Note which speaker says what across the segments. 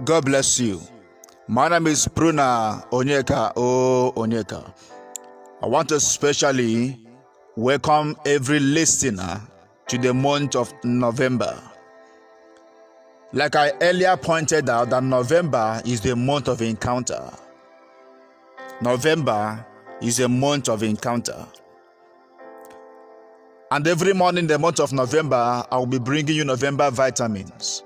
Speaker 1: God bless you. My name is Bruna Onyeka Onyeka. I want to specially welcome every listener to the month of November. Like I earlier pointed out, that November is the month of encounter. November is a month of encounter. And every morning in the month of November, I will be bringing you November vitamins.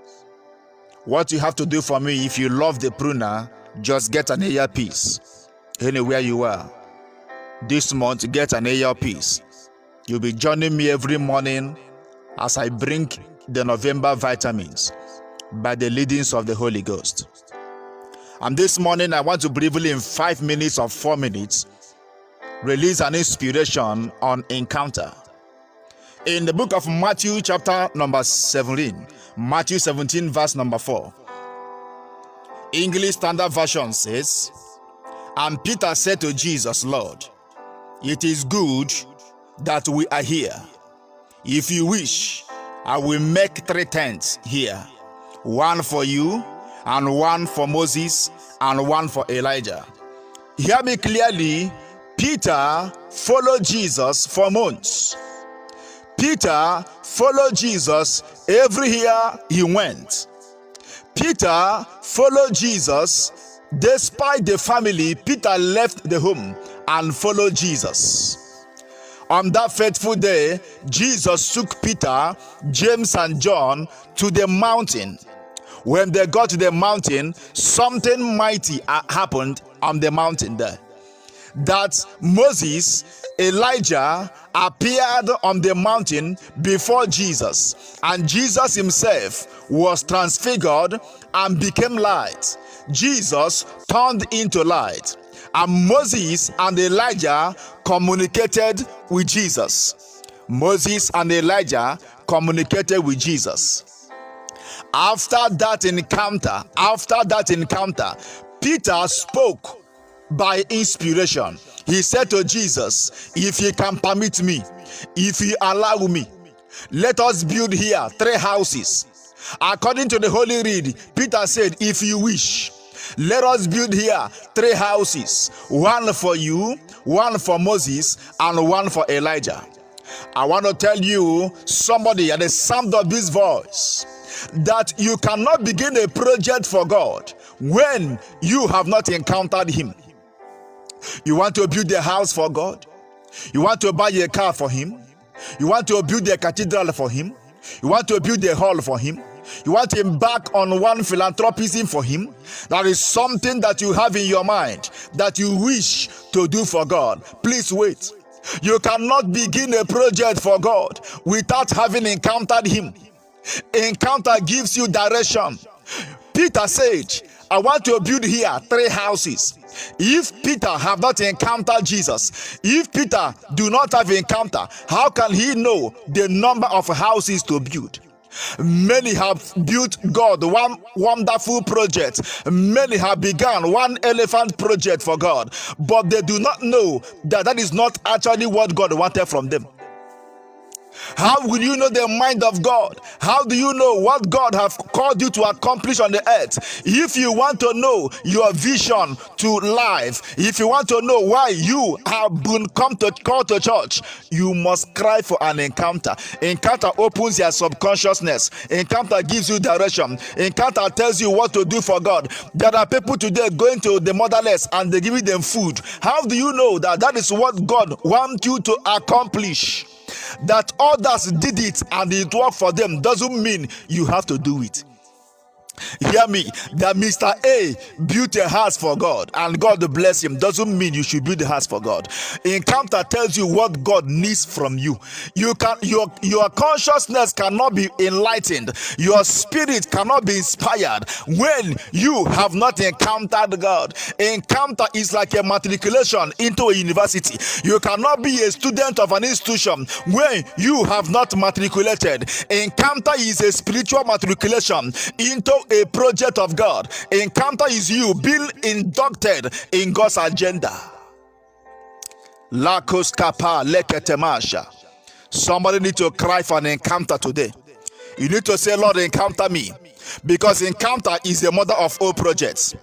Speaker 1: What you have to do for me, if you love the Pruna, just get an earpiece anywhere you are. This month, get an earpiece. You'll be joining me every morning as I bring the November vitamins by the leadings of the Holy Ghost. And this morning, I want to briefly, in 5 minutes or 4 minutes, release an inspiration on encounter. In the book of Matthew, chapter number 17, Matthew 17, verse number 4, English Standard Version says, "And Peter said to Jesus, Lord, it is good that we are here. If you wish, I will make 3 tents here, one for you, and one for Moses, and one for Elijah." Hear me clearly. Peter followed Jesus for months. Peter followed Jesus everywhere he went. Peter followed Jesus despite the family. Peter left the home and followed Jesus. On that fateful day, Jesus took Peter, James, and John to the mountain. When they got to the mountain, something mighty happened on the mountain there. That Moses, Elijah appeared on the mountain before Jesus, and Jesus himself was transfigured and became light. Jesus turned into light, and Moses and Elijah communicated with Jesus. Moses and Elijah communicated with Jesus. After that encounter, Peter spoke by inspiration. He said to Jesus, "If you can permit me, if you allow me, let us build here 3 houses. According to the Holy Read, Peter said, "If you wish, let us build here 3 houses, one for you, one for Moses, and one for Elijah." I want to tell you, somebody at the sound of this voice, that you cannot begin a project for God when you have not encountered him. You want to build a house for God? You want to buy a car for him? You want to build a cathedral for him? You want to build a hall for him? You want to embark on one philanthropism for him? That is something that you have in your mind that you wish to do for God. Please wait. You cannot begin a project for God without having encountered him. Encounter gives you direction. Peter said, "I want to build here 3 houses." If Peter have not encountered Jesus, if Peter do not have encounter, how can he know the number of houses to build? Many have built God one wonderful project. Many have begun one elephant project for God, but they do not know that that is not actually what God wanted from them. How will you know the mind of God? How do you know what God has called you to accomplish on the earth? If you want to know your vision to life, if you want to know why you have been called to church, you must cry for an encounter. Encounter opens your subconsciousness. Encounter gives you direction. Encounter tells you what to do for God. There are people today going to the motherless and they give them food. How do you know that that is what God wants you to accomplish? That others did it and it worked for them doesn't mean you have to do it. Hear me, that Mr. A built a house for God and God bless him doesn't mean you should build a house for God. Encounter tells you what God needs from you. Your consciousness cannot be enlightened. Your spirit cannot be inspired when you have not encountered God. Encounter is like a matriculation into a university. You cannot be a student of an institution when you have not matriculated. Encounter is a spiritual matriculation into a project of God. Encounter is you being inducted in God's agenda. Lakos kapa leketemasha. Somebody need to cry for an encounter today. You need to say, Lord, encounter me. Because encounter is the mother of all projects.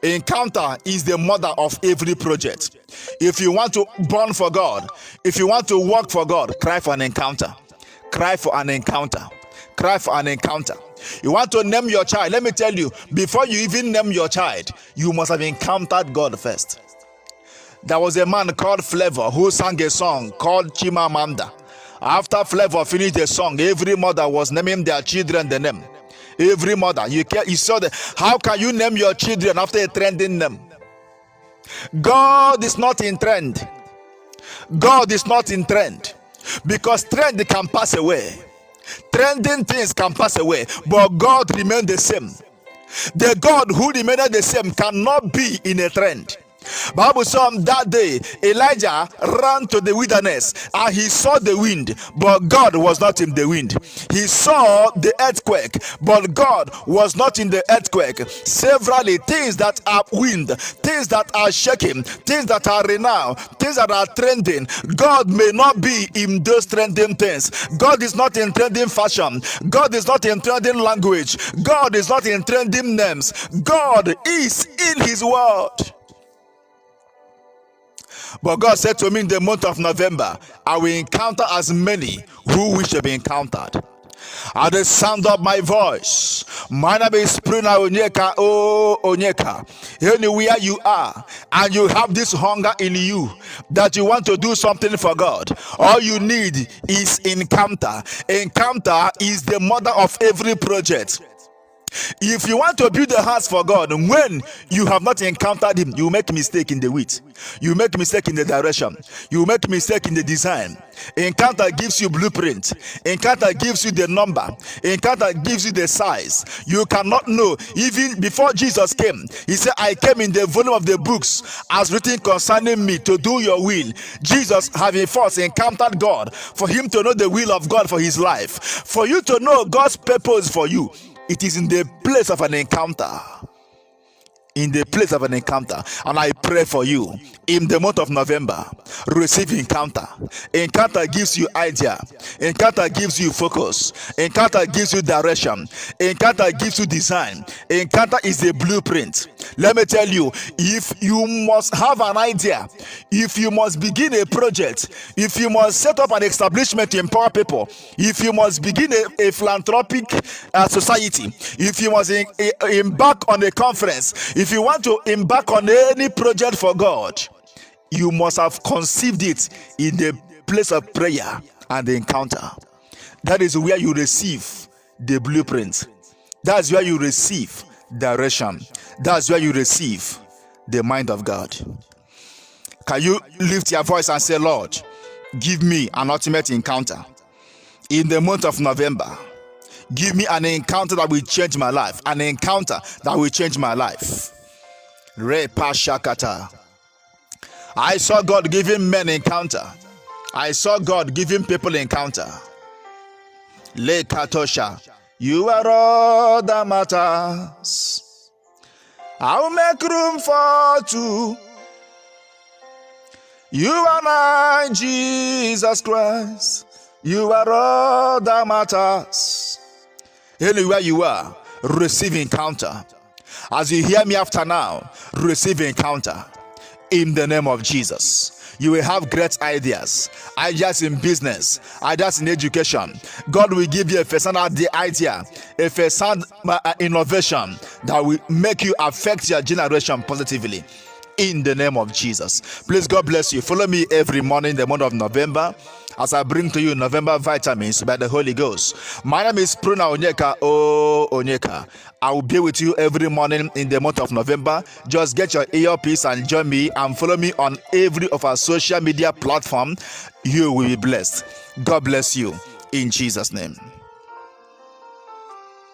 Speaker 1: Encounter is the mother of every project. If you want to burn for God, if you want to work for God, cry for an encounter. Cry for an encounter. Cry for an encounter. You want to name your child. Let me tell you, before you even name your child, you must have encountered God first. There was a man called Flavor who sang a song called Chimamanda. After Flavor finished the song, every mother was naming their children the name. Every mother, you saw that. How can you name your children after a trending name? God is not in trend. God is not in trend, because trend can pass away. Trending things can pass away, but God remains the same. The God who remained the same cannot be in a trend. Bible saw that day Elijah ran to the wilderness and he saw the wind, but God was not in the wind. He saw the earthquake, but God was not in the earthquake. Severally, things that are wind, things that are shaking, things that are renowned, things that are trending, God may not be in those trending things. God is not in trending fashion. God is not in trending language. God is not in trending names. God is in his word. But God said to me in the month of November, I will encounter as many who wish to be encountered. At the sound of my voice, my name is Pruna Onyeka. Oh, Onyeka. Anywhere you are, and you have this hunger in you that you want to do something for God, all you need is encounter. Encounter is the mother of every project. If you want to build a house for God, when you have not encountered him, you make mistake in the width, you make mistake in the direction, you make mistake in the design. Encounter gives you blueprint. Encounter gives you the number. Encounter gives you the size. You cannot know. Even before Jesus came, he said, I came in the volume of the books as written concerning me to do your will. Jesus, having first encountered God, for him to know the will of God for his life, for you to know God's purpose for you, it is in the place of an encounter. In the place of an encounter. And I pray for you in the month of November, receive encounter. Encounter gives you idea. Encounter gives you focus. Encounter gives you direction. Encounter gives you design. Encounter is a blueprint. Let me tell you, if you must have an idea, if you must begin a project, if you must set up an establishment to empower people, if you must begin a philanthropic society, if you must embark on a conference, if you want to embark on any project for God, you must have conceived it in the place of prayer and the encounter. That is where you receive the blueprint. That's where you receive direction. That's where you receive the mind of God. Can you lift your voice and say, Lord, give me an ultimate encounter in the month of November. Give me an encounter that will change my life. An encounter that will change my life. Repashakata. I saw God giving men encounter. I saw God giving people encounter. Le Katosha. You are all that matters. I'll make room for two. You and I, Jesus Christ. You are all that matters. Anywhere you are, receive encounter. As you hear me after now, receive encounter. In the name of Jesus. You will have great ideas in business, ideas in education. God will give you a first-hand idea, a first-hand innovation that will make you affect your generation positively. In the name of Jesus. Please, God bless you. Follow me every morning in the month of November as I bring to you November vitamins by the Holy Ghost. My name is Pruna Onyeka. Oh, Onyeka. I will be with you every morning in the month of November. Just get your earpiece and join me and follow me on every of our social media platform. You will be blessed. God bless you in Jesus' name.